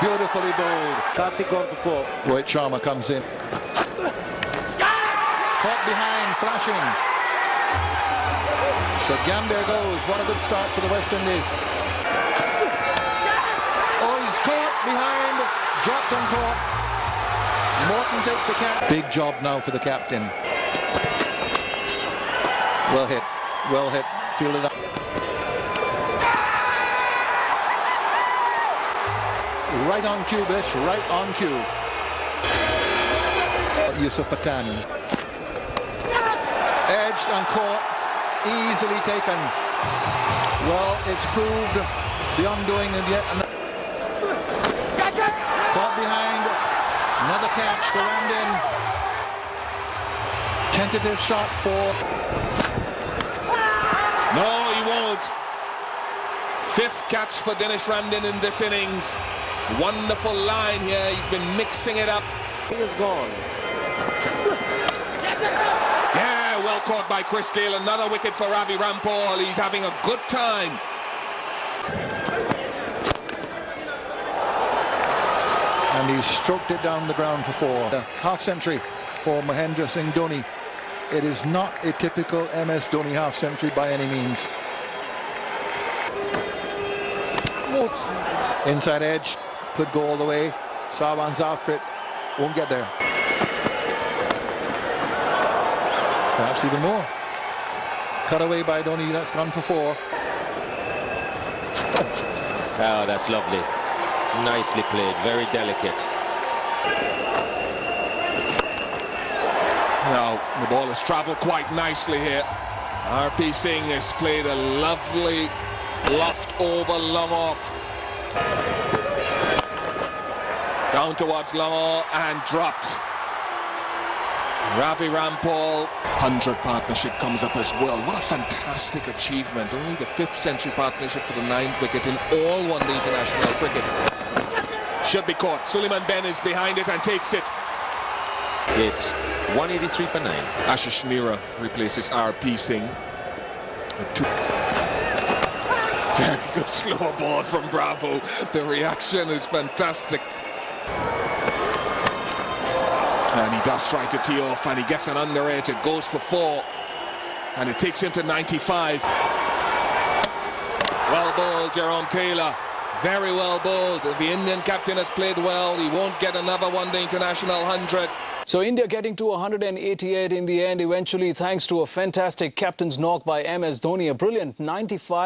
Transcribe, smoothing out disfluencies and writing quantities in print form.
Beautifully bowled. Karthik gone for 4. Rohit Sharma comes in. Caught behind, flashing. So Gambhir goes. What a good start for the West Indies. Oh, he's caught behind. Dropped and caught. Morton takes the cap. Big job now for the captain. Well hit. Well hit. Fielded up. Right on cue, Bish. Right on cue. Yusuf Pathan. Edged and caught. Easily taken. Well, it's proved the undoing of yet another. Caught behind. Another catch to Ramdin. Tentative shot for... No, he won't. 5th catch for Dinesh Ramdin in this innings. Wonderful line here. He's been mixing it up. He is gone. Yeah, well caught by Chris Gale. Another wicket for Ravi Rampal. He's having a good time. And he stroked it down the ground for 4. A half century for Mahendra Singh Dhoni. It is not a typical MS Dhoni half century by any means. Inside edge, could go all the way. Sarwan's after it, won't get there. Perhaps even more. Cut away by Dhoni, that's gone for 4. Oh, that's lovely. Nicely played, very delicate. Now, the ball has travelled quite nicely here. RP Singh has played a lovely loft over long off. Down towards Lamar and dropped. Ravi Rampal. 100 partnership comes up as well. What a fantastic achievement. Only the 5th century partnership for the 9th wicket in all one-day international cricket. Should be caught. Suleiman Ben is behind it and takes it. It's 183 for 9. Ashish Nira replaces RP Singh. Very good slow ball from Bravo. The reaction is fantastic. And he does try to tee off and he gets an underrated. Goes for 4. And it takes him to 95. Well bowled, Jerome Taylor. Very well bowled. The Indian captain has played well. He won't get another one-day international 100. So India getting to 188 in the end eventually, thanks to a fantastic captain's knock by MS Dhoni. A brilliant 95.